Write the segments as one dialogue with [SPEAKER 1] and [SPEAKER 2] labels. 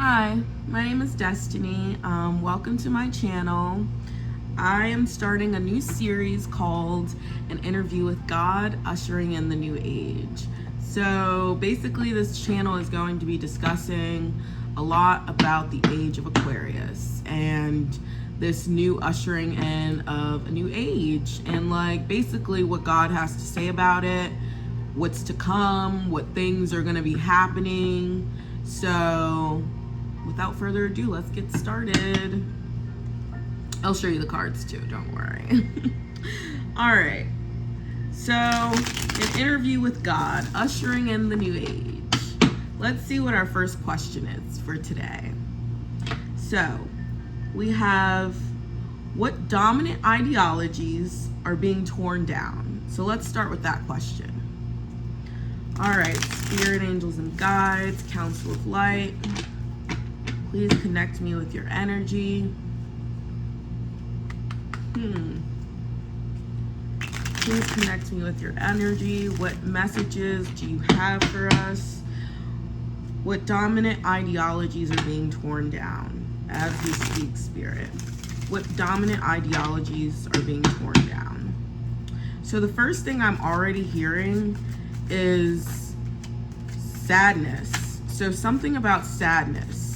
[SPEAKER 1] Hi, my name is Destiny. Welcome to my channel. I am starting a new series called An Interview with God, Ushering in the New Age. So basically this channel is going to be discussing a lot about the age of Aquarius and this new ushering in of a new age, and like basically what God has to say about it, what's to come, what things are going to be happening. So without further ado, let's get started. I'll show you the cards too, don't worry. All right, so an interview with God, ushering in the new age. Let's see what our first question is for today. So we have, what dominant ideologies are being torn down? So let's start with that question. All right, spirit, angels, and guides, council of light, please connect me with your energy. Please connect me with your energy. What messages do you have for us? What dominant ideologies are being torn down as we speak, Spirit? What dominant ideologies are being torn down? So the first thing I'm already hearing is sadness. So something about sadness.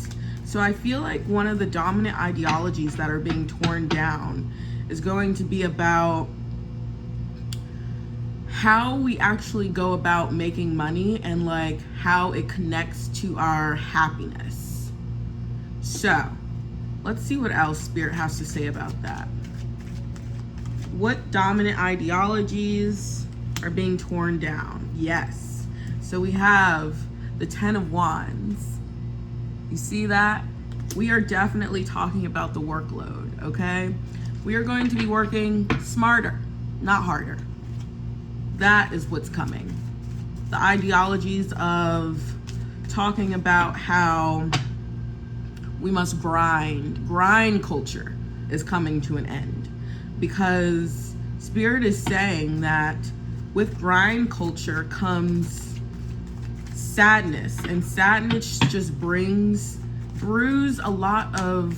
[SPEAKER 1] So I feel like one of the dominant ideologies that are being torn down is going to be about how we actually go about making money and like how it connects to our happiness. So let's see what else Spirit has to say about that. What dominant ideologies are being torn down? Yes. So we have the 10 of Wands. You see that? We are definitely talking about the workload, okay? We are going to be working smarter, not harder. That is what's coming. The ideologies of talking about how we must grind culture is coming to an end, because Spirit is saying that with grind culture comes sadness, and sadness just brews a lot of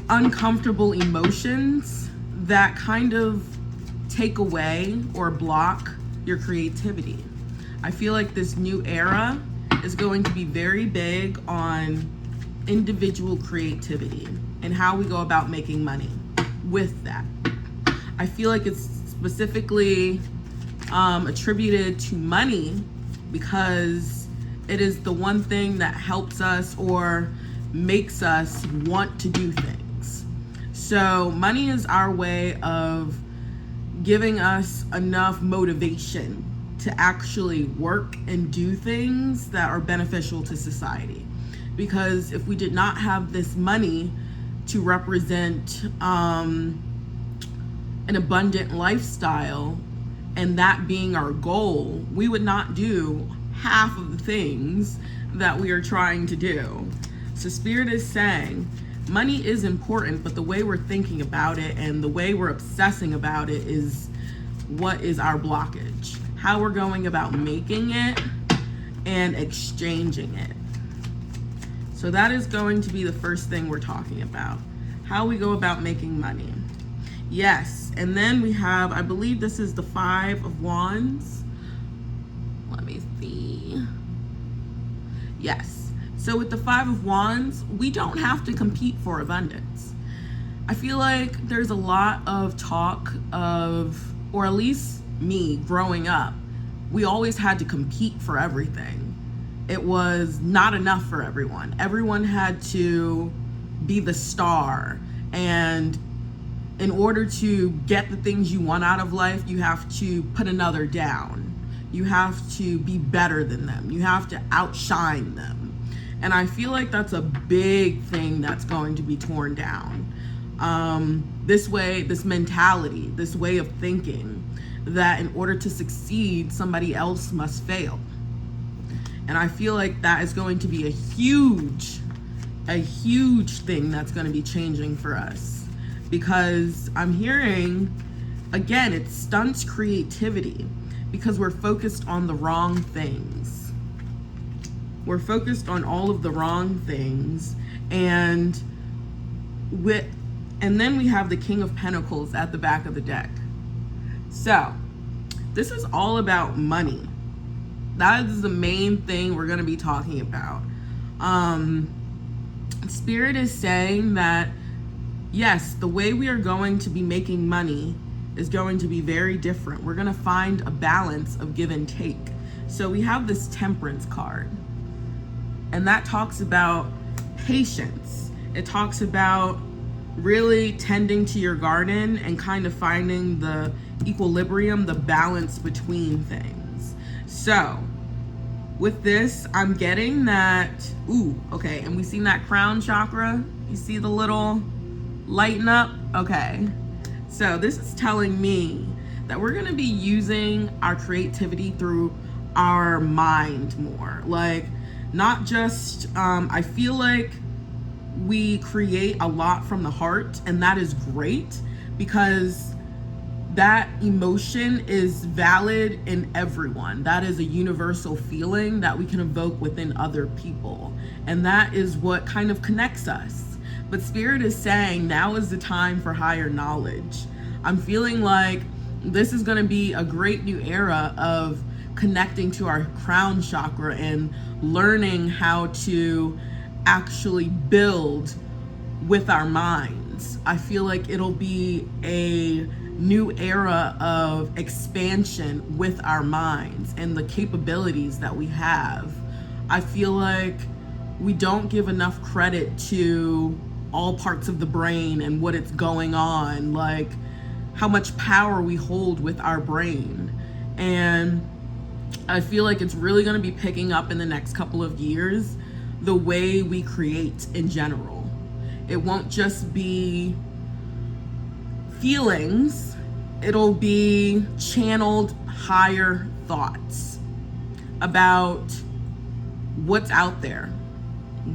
[SPEAKER 1] uncomfortable emotions that kind of take away or block your creativity. I feel like this new era is going to be very big on individual creativity and how we go about making money with that. I feel like it's specifically attributed to money because it is the one thing that helps us or makes us want to do things. So money is our way of giving us enough motivation to actually work and do things that are beneficial to society. Because if we did not have this money to represent an abundant lifestyle, and that being our goal, we would not do half of the things that we are trying to do. So Spirit is saying money is important, but the way we're thinking about it and the way we're obsessing about it is what is our blockage, how we're going about making it and exchanging it. So that is going to be the first thing we're talking about, how we go about making money. Yes, and then we have, I believe this is the 5 of Wands. Let me see. Yes. So with the 5 of Wands, we don't have to compete for abundance. I feel like there's a lot of talk of, or at least me growing up, we always had to compete for everything. It was not enough for everyone. Everyone had to be the star, and in order to get the things you want out of life, you have to put another down. You have to be better than them. You have to outshine them. And I feel like that's a big thing that's going to be torn down. This mentality, this way of thinking that in order to succeed, somebody else must fail. And I feel like that is going to be a huge thing that's going to be changing for us. Because I'm hearing, again, it stunts creativity because we're focused on the wrong things. We're focused on all of the wrong things. And then we have the King of Pentacles at the back of the deck. So this is all about money. That is the main thing we're going to be talking about. Spirit is saying that, yes, the way we are going to be making money is going to be very different. We're going to find a balance of give and take. So we have this Temperance card, and that talks about patience. It talks about really tending to your garden and kind of finding the equilibrium, the balance between things. So with this, I'm getting that, okay, and we seen that crown chakra. You see the little lighten up? Okay. So this is telling me that we're gonna be using our creativity through our mind more. Like, not just, I feel like we create a lot from the heart, and that is great because that emotion is valid in everyone. That is a universal feeling that we can evoke within other people. And that is what kind of connects us. But Spirit is saying now is the time for higher knowledge. I'm feeling like this is going to be a great new era of connecting to our crown chakra and learning how to actually build with our minds. I feel like it'll be a new era of expansion with our minds and the capabilities that we have. I feel like we don't give enough credit to all parts of the brain and what it's going on, like how much power we hold with our brain. And I feel like it's really going to be picking up in the next couple of years, the way we create in general. It won't just be feelings, it'll be channeled higher thoughts about what's out there.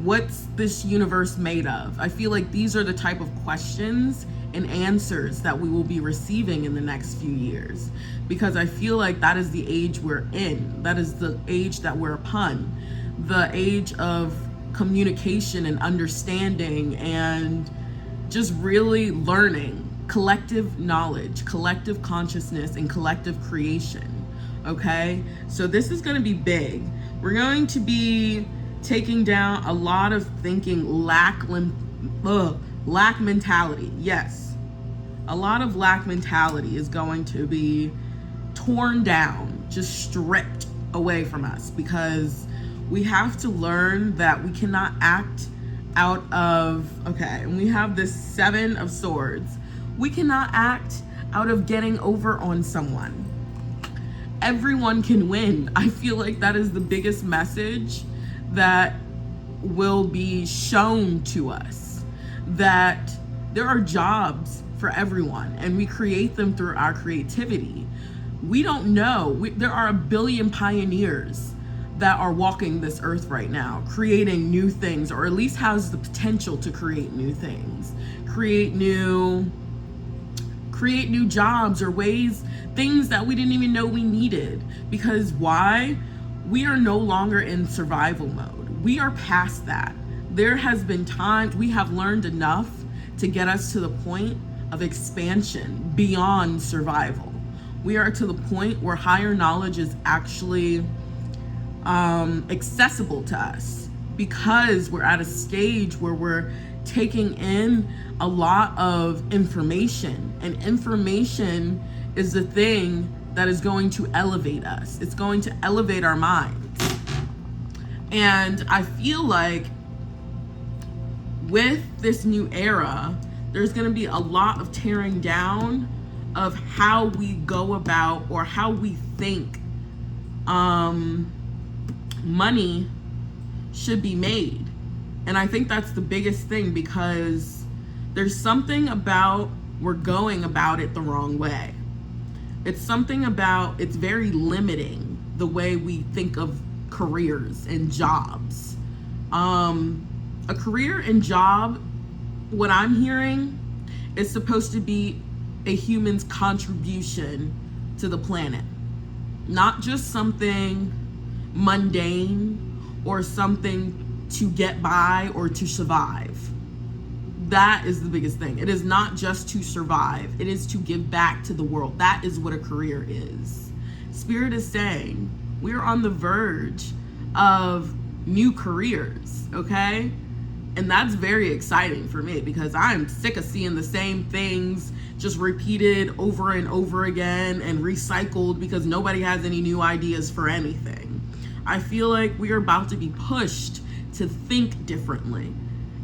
[SPEAKER 1] What's this universe made of? I feel like these are the type of questions and answers that we will be receiving in the next few years, because I feel like that is the age we're in. That is the age that we're upon, the age of communication and understanding and just really learning, collective knowledge, collective consciousness, and collective creation. Okay, so this is going to be big. We're going to be taking down a lot of thinking lack mentality. Yes, a lot of lack mentality is going to be torn down, just stripped away from us, because we have to learn that we cannot act out of, okay, and we have this Seven of Swords. We cannot act out of getting over on someone. Everyone can win. I feel like that is the biggest message that will be shown to us, that there are jobs for everyone and we create them through our creativity. We don't know. There are a billion pioneers that are walking this earth right now, creating new things, or at least has the potential to create new things, create new jobs or ways, things that we didn't even know we needed. Because why? We are no longer in survival mode. We are past that. There has been times we have learned enough to get us to the point of expansion beyond survival. We are to the point where higher knowledge is actually accessible to us, because we're at a stage where we're taking in a lot of information, and information is the thing that is going to elevate us. It's going to elevate our minds. And I feel like with this new era, there's going to be a lot of tearing down of how we go about, or how we think money should be made. And I think that's the biggest thing, because there's something about we're going about it the wrong way. It's something about, it's very limiting the way we think of careers and jobs. A career and job, what I'm hearing, is supposed to be a human's contribution to the planet. Not just something mundane or something to get by or to survive. That is the biggest thing. It is not just to survive. It is to give back to the world. That is what a career is. Spirit is saying we're on the verge of new careers, okay? And that's very exciting for me because I'm sick of seeing the same things just repeated over and over again and recycled because nobody has any new ideas for anything. I feel like we are about to be pushed to think differently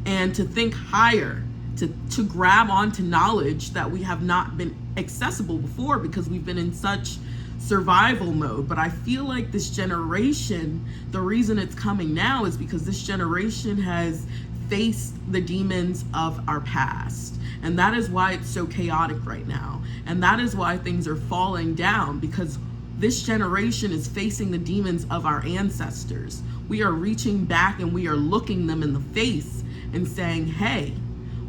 [SPEAKER 1] and to think higher, to grab onto knowledge that we have not been accessible before because we've been in such survival mode. But I feel like this generation, the reason it's coming now is because this generation has faced the demons of our past. And that is why it's so chaotic right now. And that is why things are falling down, because this generation is facing the demons of our ancestors. We are reaching back and we are looking them in the face and saying, hey,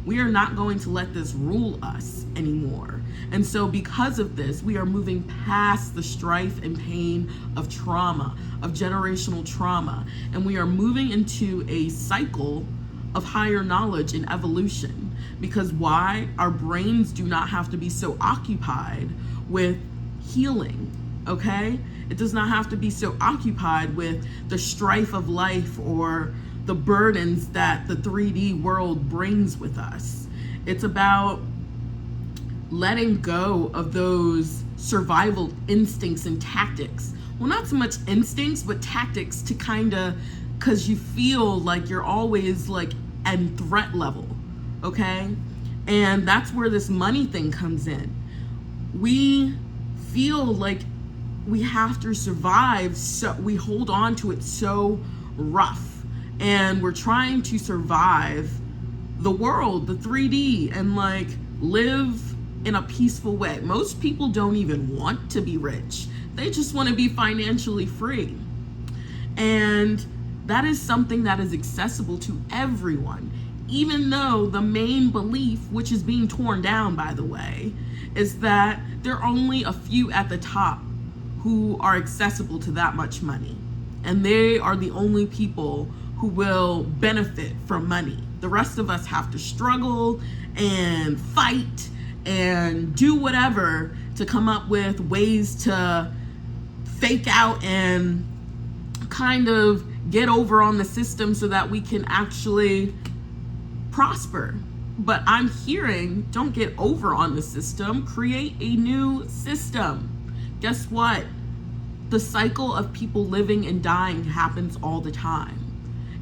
[SPEAKER 1] we are not going to let this rule us anymore. And so because of this, we are moving past the strife and pain of trauma, of generational trauma. And we are moving into a cycle of higher knowledge and evolution. Because why? Our brains do not have to be so occupied with healing, okay? It does not have to be so occupied with the strife of life or the burdens that the 3D world brings with us. It's about letting go of those survival instincts and tactics. Well, not so much instincts, but tactics to kind of, because you feel like you're always like at threat level, okay? And that's where this money thing comes in. We feel like we have to survive, so we hold on to it so rough. And we're trying to survive the world, the 3D, and like live in a peaceful way. Most people don't even want to be rich. They just want to be financially free. And that is something that is accessible to everyone, even though the main belief, which is being torn down, by the way, is that there are only a few at the top who are accessible to that much money. And they are the only people who will benefit from money. The rest of us have to struggle and fight and do whatever to come up with ways to fake out and kind of get over on the system so that we can actually prosper. But I'm hearing, don't get over on the system, create a new system. Guess what? The cycle of people living and dying happens all the time.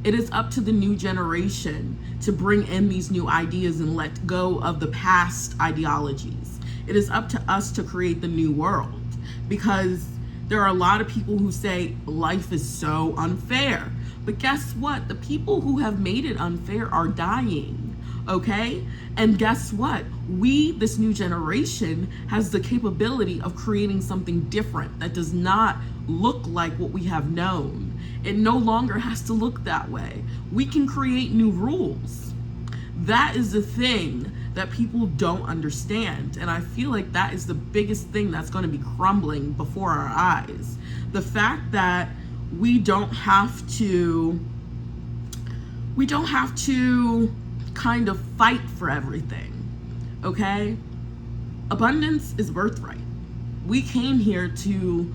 [SPEAKER 1] It is up to the new generation to bring in these new ideas and let go of the past ideologies. It is up to us to create the new world, because there are a lot of people who say life is so unfair. But guess what? The people who have made it unfair are dying, okay? And guess what? We, this new generation, has the capability of creating something different that does not look like what we have known. It no longer has to look that way. We can create new rules. That is the thing that people don't understand. And I feel like that is the biggest thing that's going to be crumbling before our eyes. The fact that we don't have to kind of fight for everything, okay? Abundance is birthright. We came here to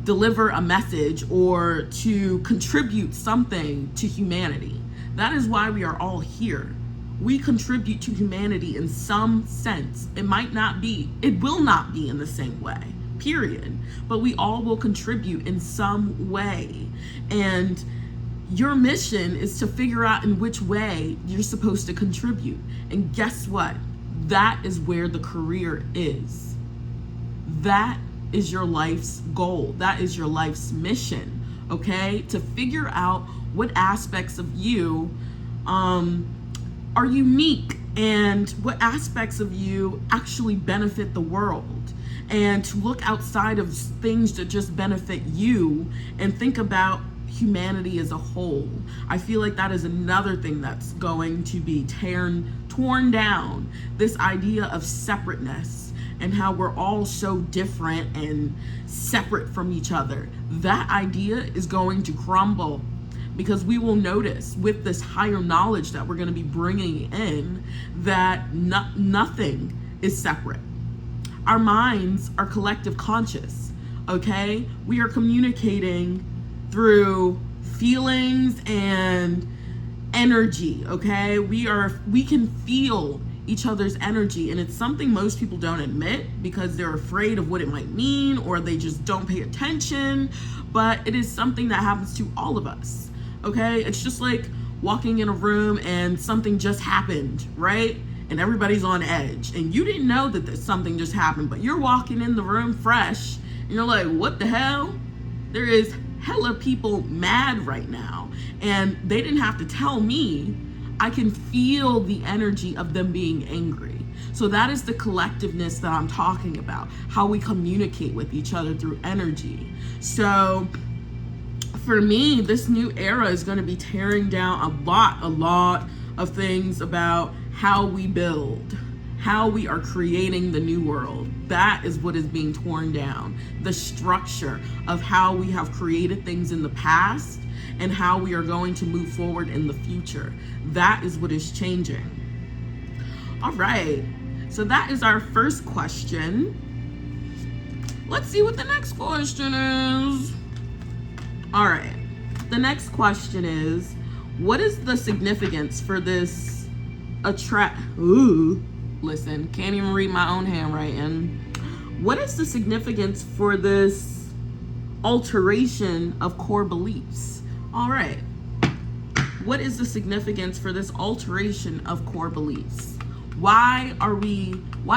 [SPEAKER 1] deliver a message or to contribute something to humanity. That is why we are all here. We contribute to humanity in some sense. It will not be in the same way, period. But we all will contribute in some way. And your mission is to figure out in which way you're supposed to contribute. And guess what? That is where the career is. That is your life's goal. That is your life's mission, okay? To figure out what aspects of you are unique and what aspects of you actually benefit the world, and to look outside of things that just benefit you and think about humanity as a whole. I feel like that is another thing that's going to be torn down, this idea of separateness and how we're all so different and separate from each other. That idea is going to crumble, because we will notice with this higher knowledge that we're going to be bringing in that nothing is separate. Our minds are collective conscious, okay? We are communicating through feelings and energy, okay? We can feel each other's energy, and it's something most people don't admit because they're afraid of what it might mean, or they just don't pay attention, but it is something that happens to all of us, okay? It's just like walking in a room and something just happened, right? And everybody's on edge, and you didn't know that something just happened, but you're walking in the room fresh, and you're like, what the hell? There is hella people mad right now, and they didn't have to tell me. I can feel the energy of them being angry. So that is the collectiveness that I'm talking about, how we communicate with each other through energy. So for me, this new era is going to be tearing down a lot of things about how we build, how we are creating the new world. That is what is being torn down. The structure of how we have created things in the past and how we are going to move forward in the future. That is what is changing. All right, so that is our first question. Let's see what the next question is. All right, the next question is, what is the significance for this listen, can't even read my own handwriting. What is the significance for this alteration of core beliefs? All right. What is the significance for this alteration of core beliefs? Why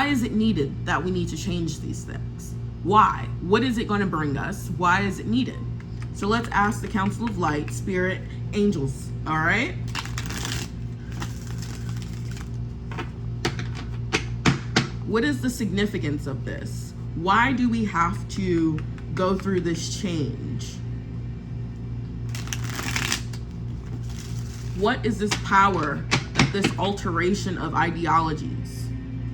[SPEAKER 1] is it needed that we need to change these things? Why? What is it going to bring us? Why is it needed? So let's ask the Council of Light, Spirit, Angels. All right. What is the significance of this? Why do we have to go through this change? What is this power, this alteration of ideologies?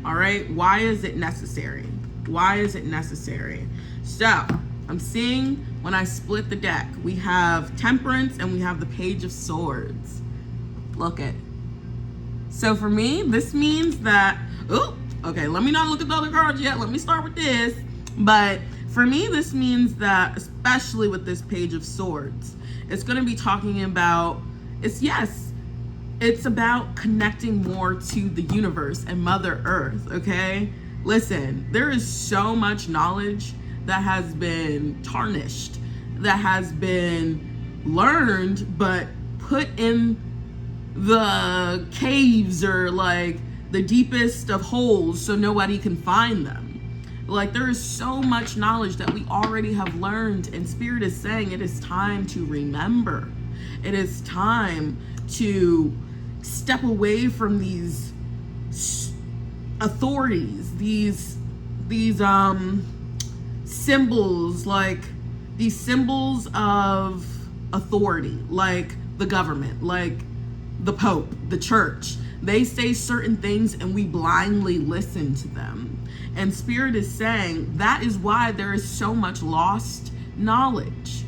[SPEAKER 1] All right, why is it necessary? Why is it necessary? So I'm seeing when I split the deck, we have Temperance and we have the Page of Swords. Look at. So for me, this means that, okay, let me not look at the other cards yet. Let me start with this. But for me, this means that, especially with this Page of Swords, it's going to be talking about, it's about connecting more to the universe and Mother Earth, okay? Listen, there is so much knowledge that has been tarnished, that has been learned, but put in the caves or like the deepest of holes so nobody can find them. Like, there is so much knowledge that we already have learned, and Spirit is saying it is time to remember. It is time to step away from these authorities, these symbols, like these symbols of authority, like the government, like the Pope, the church. They say certain things and we blindly listen to them. And Spirit is saying that is why there is so much lost knowledge.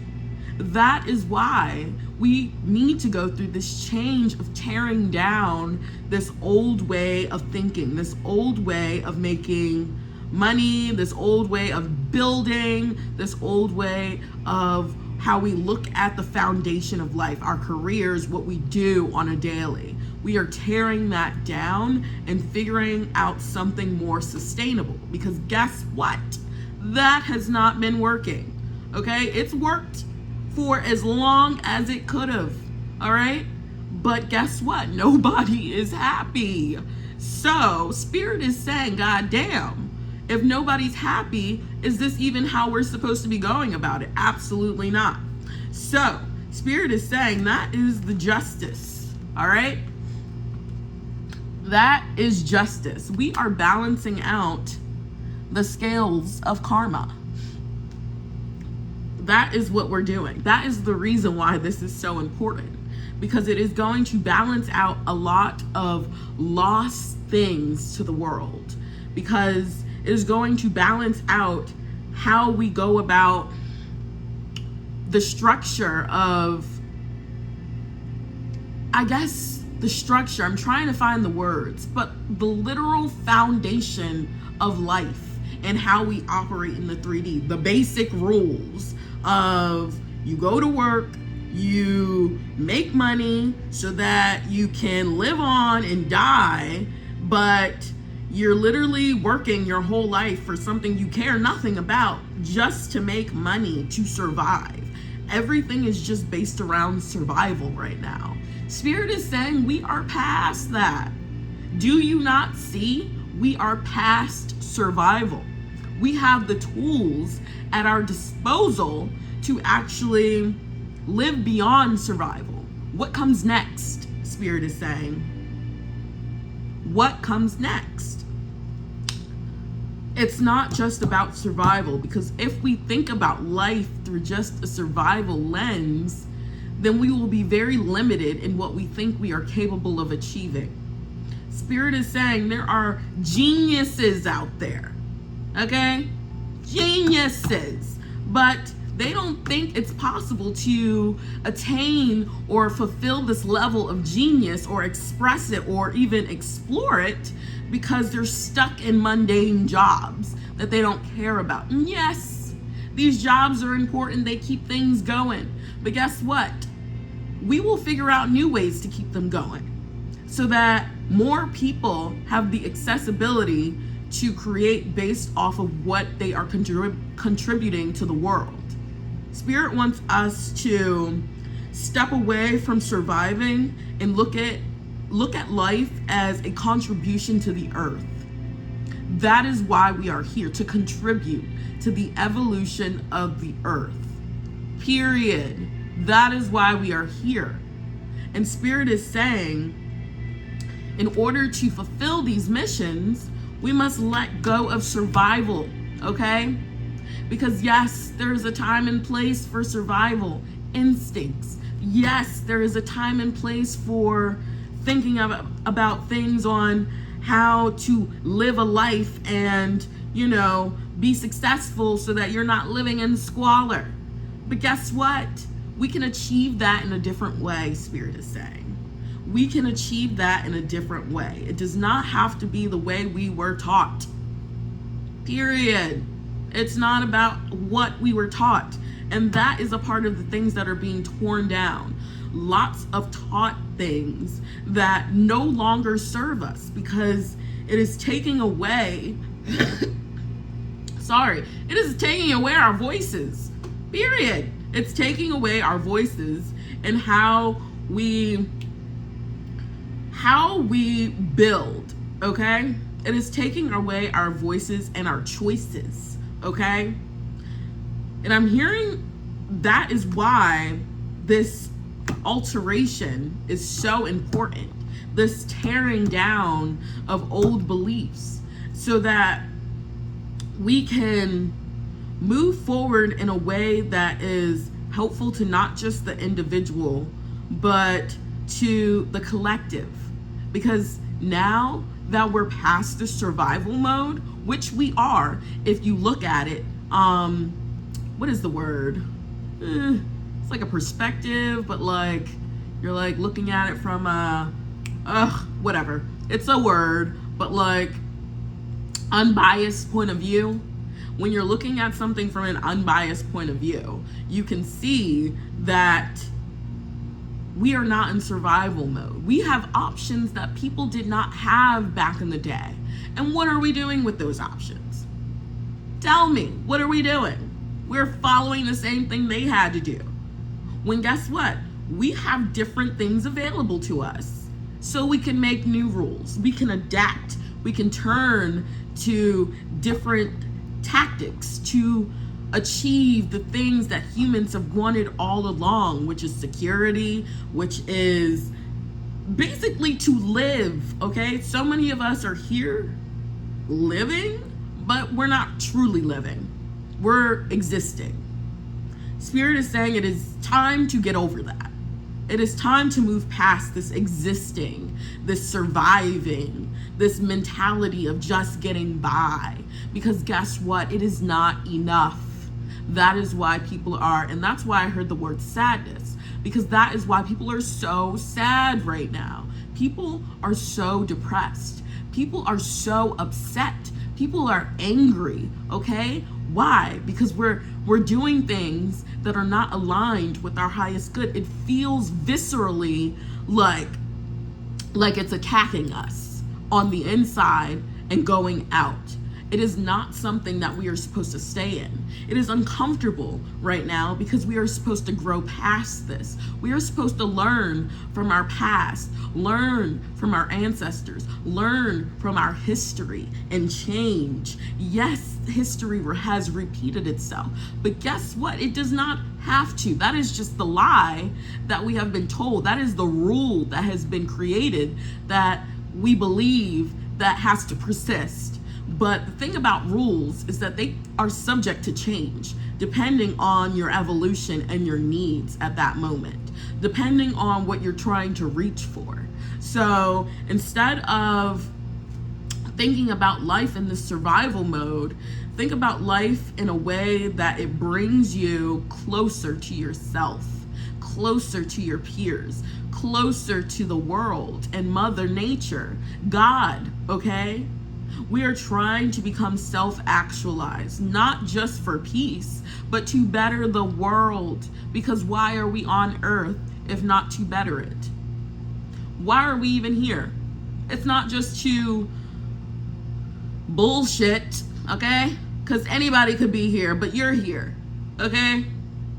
[SPEAKER 1] That is why we need to go through this change of tearing down this old way of thinking, this old way of making money, this old way of building, this old way of how we look at the foundation of life, our careers, what we do on a daily. We are tearing that down and figuring out something more sustainable, because guess what? That has not been working, okay? It's worked for as long as it could have, all right? But guess what? Nobody is happy. So Spirit is saying, God damn, if nobody's happy, is this even how we're supposed to be going about it? Absolutely not. So Spirit is saying that is the justice, all right? That is justice. We are balancing out the scales of karma. That is what we're doing. That is the reason why this is so important, because it is going to balance out a lot of lost things to the world, because it is going to balance out how we go about the structure of I guess the structure, I'm trying to find the words, but the literal foundation of life and how we operate in the 3D, the basic rules of you go to work, you make money so that you can live on and die, but you're literally working your whole life for something you care nothing about just to make money to survive. Everything is just based around survival right now. Spirit is saying we are past that. Do you not see? We are past survival. We have the tools at our disposal to actually live beyond survival. What comes next? Spirit is saying. What comes next? It's not just about survival, because if we think about life through just a survival lens, then we will be very limited in what we think we are capable of achieving. Spirit is saying there are geniuses out there, okay? Geniuses, but they don't think it's possible to attain or fulfill this level of genius or express it or even explore it because they're stuck in mundane jobs that they don't care about. And yes, these jobs are important. They keep things going. But guess what? We will figure out new ways to keep them going so that more people have the accessibility to create based off of what they are contributing to the world. Spirit wants us to step away from surviving and look at life as a contribution to the earth. That is why we are here, to contribute to the evolution of the earth. Period. That is why we are here. And Spirit is saying, in order to fulfill these missions, we must let go of survival, okay? Because yes, there's a time and place for survival instincts. Yes, there is a time and place for thinking about things on how to live a life and, be successful so that you're not living in squalor. But guess what? We can achieve that in a different way, Spirit is saying. We can achieve that in a different way. It does not have to be the way we were taught. Period. It's not about what we were taught. And that is a part of the things that are being torn down. Lots of taught things that no longer serve us because it is taking away, it is taking away our voices. Period. It's taking away our voices and how we build, okay? It is taking away our voices and our choices, okay? And I'm hearing that is why this alteration is so important, this tearing down of old beliefs, so that we can move forward in a way that is helpful to not just the individual, but to the collective. Because now that we're past the survival mode, which we are, if you look at it, what is the word? It's like a perspective, but like you're like looking at it from whatever. It's a word, but like unbiased point of view. When you're looking at something from an unbiased point of view, you can see that we are not in survival mode. We have options that people did not have back in the day. And what are we doing with those options? Tell me, what are we doing? We're following the same thing they had to do. When guess what? We have different things available to us. So we can make new rules. We can adapt. We can turn to different tactics to achieve the things that humans have wanted all along, which is security, which is basically to live, okay? So many of us are here living, but we're not truly living. We're existing. Spirit is saying it is time to get over that. It is time to move past this existing, this surviving, this mentality of just getting by. Because guess what? It is not enough. That is why people are, and that's why I heard the word sadness, because that is why people are so sad right now. People are so depressed. People are so upset. People are angry, okay? Why? Because we're doing things that are not aligned with our highest good. It feels viscerally like it's attacking us on the inside and going out. It is not something that we are supposed to stay in. It is uncomfortable right now because we are supposed to grow past this. We are supposed to learn from our past, learn from our ancestors, learn from our history and change. Yes, history has repeated itself, but guess what? It does not have to. That is just the lie that we have been told. That is the rule that has been created that we believe that has to persist. But the thing about rules is that they are subject to change depending on your evolution and your needs at that moment, depending on what you're trying to reach for. So instead of thinking about life in this survival mode, think about life in a way that it brings you closer to yourself, closer to your peers, closer to the world and Mother Nature, God, okay? We are trying to become self-actualized, not just for peace, but to better the world. Because why are we on earth if not to better it? Why are we even here? It's not just to bullshit, okay? Because anybody could be here, but you're here, okay?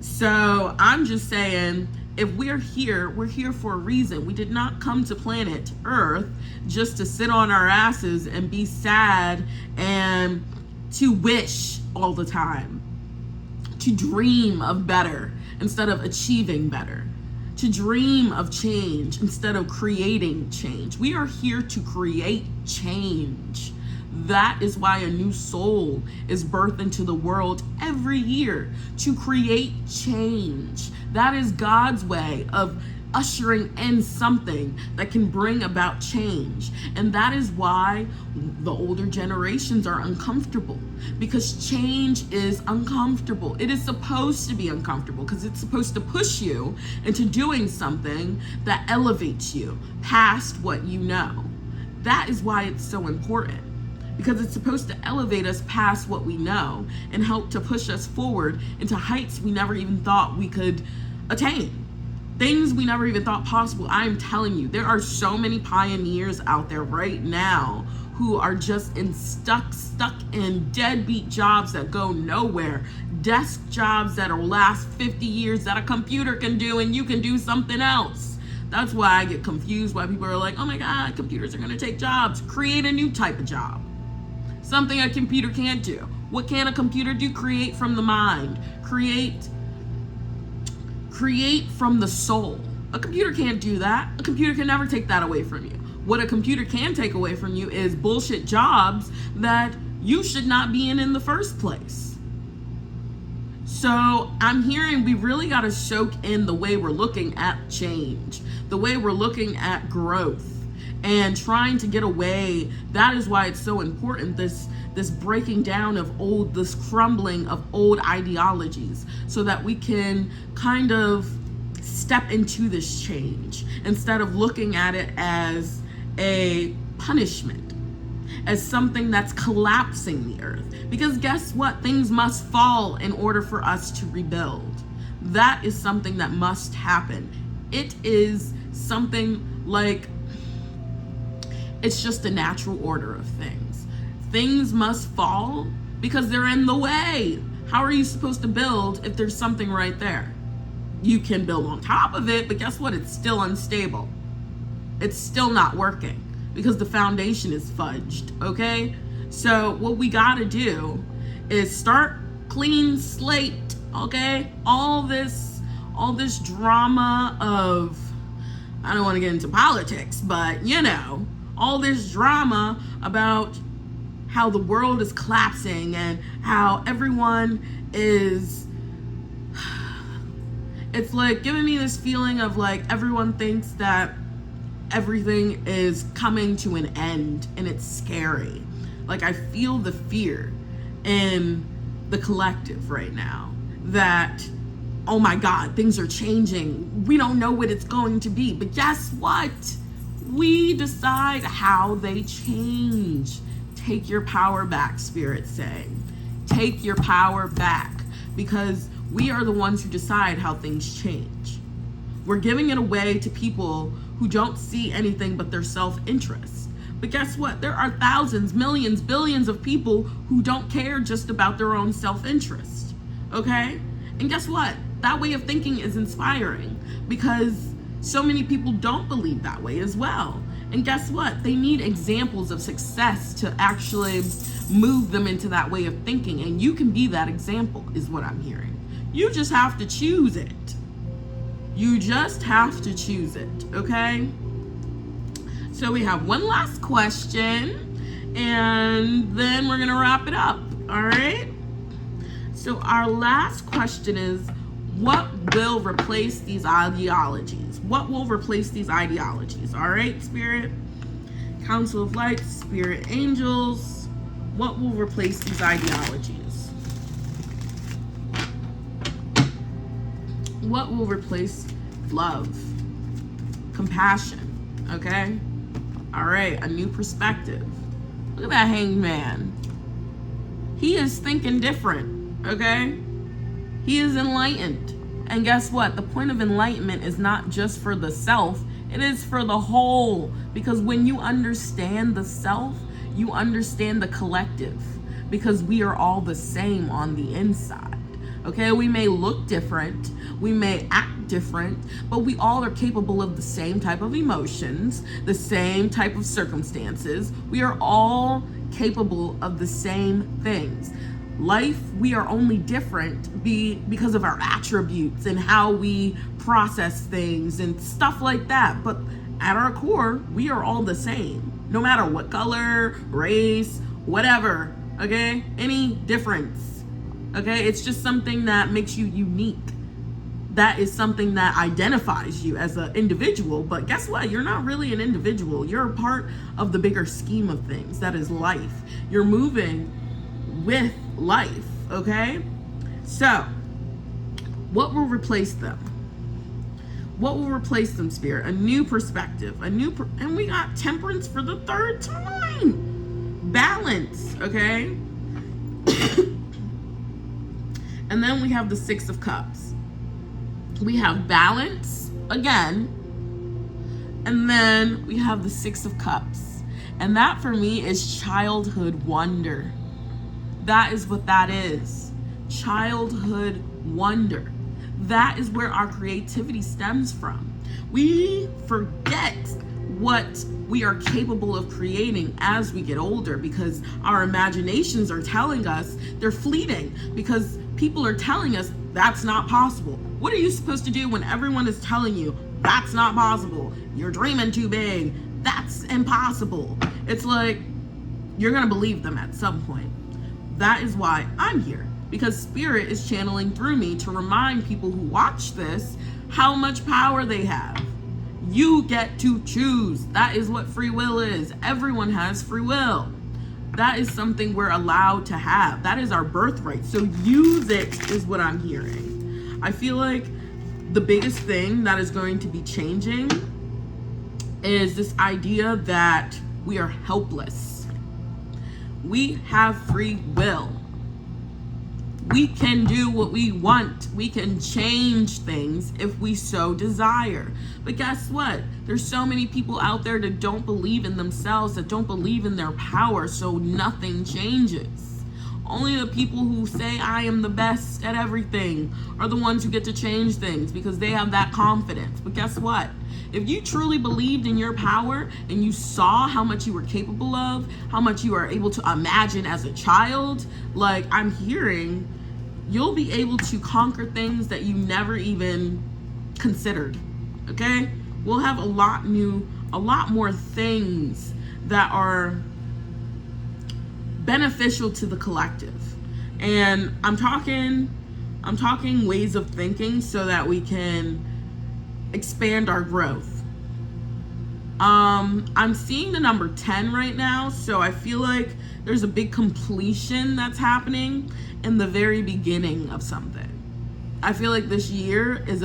[SPEAKER 1] So I'm just saying, if we're here for a reason. We did not come to planet Earth just to sit on our asses and be sad and to wish all the time, to dream of better instead of achieving better, to dream of change instead of creating change. We are here to create change. That is why a new soul is birthed into the world every year, to create change. That is God's way of ushering in something that can bring about change. And that is why the older generations are uncomfortable, because change is uncomfortable. It is supposed to be uncomfortable because it's supposed to push you into doing something that elevates you past what you know. That is why it's so important, because it's supposed to elevate us past what we know and help to push us forward into heights we never even thought we could attain. Things we never even thought possible. I'm telling you, there are so many pioneers out there right now who are just stuck in deadbeat jobs that go nowhere, desk jobs that'll last 50 years that a computer can do and you can do something else. That's why I get confused why people are like, oh my God, computers are gonna take jobs. Create a new type of job. Something a computer can't do. What can a computer do? Create from the mind. Create from the soul. A computer can't do that. A computer can never take that away from you. What a computer can take away from you is bullshit jobs that you should not be in the first place. So I'm hearing we really got to soak in the way we're looking at change, the way we're looking at growth and trying to get away. That is why it's so important, this breaking down of this crumbling of old ideologies, so that we can kind of step into this change instead of looking at it as a punishment, as something that's collapsing the earth. Because guess what? Things must fall in order for us to rebuild. That is something that must happen. It is something like, it's just a natural order of things. Things must fall because they're in the way. How are you supposed to build if there's something right there? You can build on top of it, but guess what? It's still unstable. It's still not working because the foundation is fudged, okay? So what we gotta do is start clean slate, okay? All this drama of, I don't want to get into politics, but you know, all this drama about how the world is collapsing and how everyone is, it's like giving me this feeling of like everyone thinks that everything is coming to an end, and it's scary. Like I feel the fear in the collective right now that oh my God, things are changing. We don't know what it's going to be. But guess what? We decide how they change. Take your power back, Spirit's saying. Take your power back, because we are the ones who decide how things change. We're giving it away to people who don't see anything but their self-interest. But guess what? There are thousands, millions, billions of people who don't care just about their own self-interest. Okay? And guess what? That way of thinking is inspiring, because so many people don't believe that way as well. And guess what? They need examples of success to actually move them into that way of thinking. And you can be that example, is what I'm hearing. You just have to choose it. You just have to choose it, okay? So we have one last question, and then we're gonna wrap it up, all right? So our last question is, what will replace these ideologies? What will replace these ideologies? All right, Spirit, Council of Light, Spirit Angels, what will replace these ideologies? What will replace love, compassion, okay? All right, a new perspective. Look at that Hanged Man. He is thinking different, okay? He is enlightened. And guess what? The point of enlightenment is not just for the self, it is for the whole. Because when you understand the self, you understand the collective. Because we are all the same on the inside. Okay, we may look different, we may act different, but we all are capable of the same type of emotions, the same type of circumstances. We are all capable of the same things. Life, we are only different because of our attributes and how we process things and stuff like that. But at our core, we are all the same, no matter what color, race, whatever, okay? Any difference, okay? It's just something that makes you unique. That is something that identifies you as an individual. But guess what? You're not really an individual. You're a part of the bigger scheme of things. That is life. You're moving with life, okay? So, what will replace them? What will replace them, Spirit? A new perspective, and we got temperance for the third time. Balance, okay? And then we have the Six of Cups. We have balance again, and then we have the Six of Cups. And that for me is childhood wonder. That is what that is. Childhood wonder. That is where our creativity stems from. We forget what we are capable of creating as we get older, because our imaginations are telling us they're fleeting, because people are telling us that's not possible. What are you supposed to do when everyone is telling you that's not possible? You're dreaming too big. That's impossible. It's like you're going to believe them at some point. That is why I'm here, because Spirit is channeling through me to remind people who watch this how much power they have. You get to choose. That is what free will is. Everyone has free will. That is something we're allowed to have. That is our birthright. So use it, is what I'm hearing. I feel like the biggest thing that is going to be changing is this idea that we are helpless. We have free will. We can do what we want. We can change things if we so desire. But guess what? There's so many people out there that don't believe in themselves, that don't believe in their power, so nothing changes. Only the people who say I am the best at everything are the ones who get to change things, because they have that confidence. But guess what? If you truly believed in your power and you saw how much you were capable of, how much you are able to imagine as a child, like I'm hearing, you'll be able to conquer things that you never even considered, okay? We'll have a lot more things that are beneficial to the collective. And I'm talking ways of thinking so that we can expand our growth. I'm seeing the number 10 right now, so I feel like there's a big completion that's happening in the very beginning of something. I feel like this year is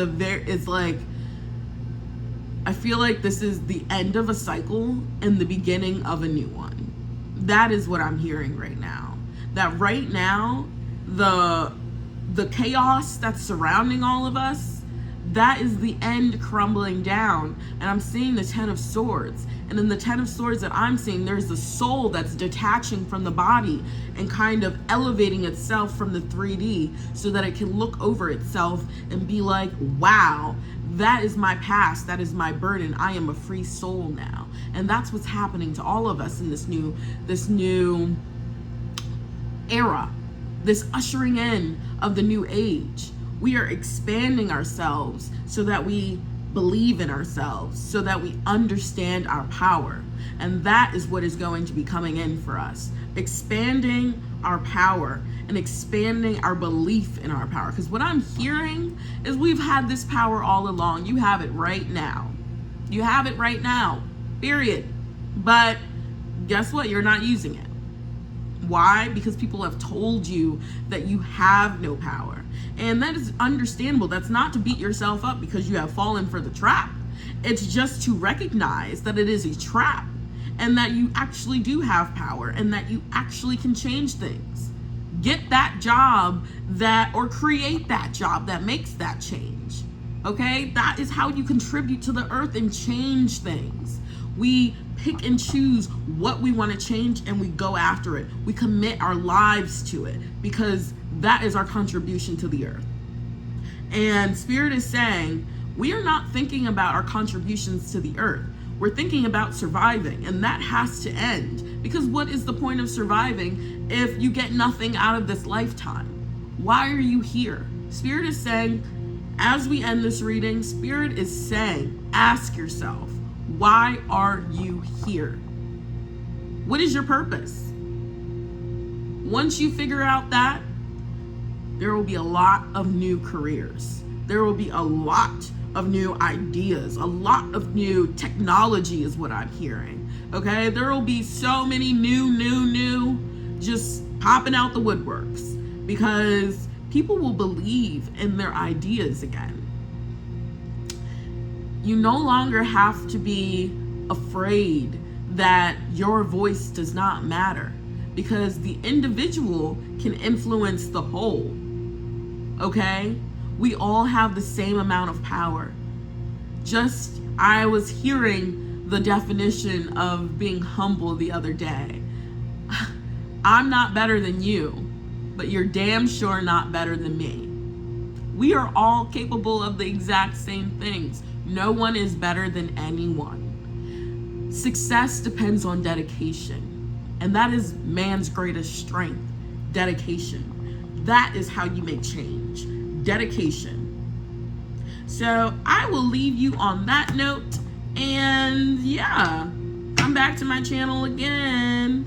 [SPEAKER 1] I feel like this is the end of a cycle and the beginning of a new one. That is what I'm hearing right now. That right now, the chaos that's surrounding all of us, that is the end crumbling down. And I'm seeing the 10 of Swords. And in the 10 of Swords that I'm seeing, there's the soul that's detaching from the body and kind of elevating itself from the 3D so that it can look over itself and be like, wow, that is my past, that is my burden. I am a free soul now. And that's what's happening to all of us in this new era, this ushering in of the new age. We are expanding ourselves so that we believe in ourselves, so that we understand our power. And that is what is going to be coming in for us. Expanding our power and expanding our belief in our power. Because what I'm hearing is we've had this power all along. You have it right now. You have it right now, period. But guess what? You're not using it. Why? Because people have told you that you have no power. And that is understandable. That's not to beat yourself up because you have fallen for the trap. It's just to recognize that it is a trap and that you actually do have power and that you actually can change things. Get that job or create that job that makes that change. Okay? That is how you contribute to the earth and change things. We pick and choose what we want to change and we go after it. We commit our lives to it because that is our contribution to the earth. And Spirit is saying, we are not thinking about our contributions to the earth. We're thinking about surviving, and that has to end. Because what is the point of surviving if you get nothing out of this lifetime? Why are you here? Spirit is saying, as we end this reading, Spirit is saying, ask yourself, why are you here? What is your purpose? Once you figure out that, there will be a lot of new careers. There will be a lot of new ideas, a lot of new technology is what I'm hearing. Okay, there will be so many new just popping out the woodworks because people will believe in their ideas again. You no longer have to be afraid that your voice does not matter because the individual can influence the whole. Okay? We all have the same amount of power. I was hearing the definition of being humble the other day. I'm not better than you, but you're damn sure not better than me. We are all capable of the exact same things. No one is better than anyone. Success depends on dedication, and that is man's greatest strength, dedication. That is how you make change, dedication. So I will leave you on that note, and yeah, come back to my channel again.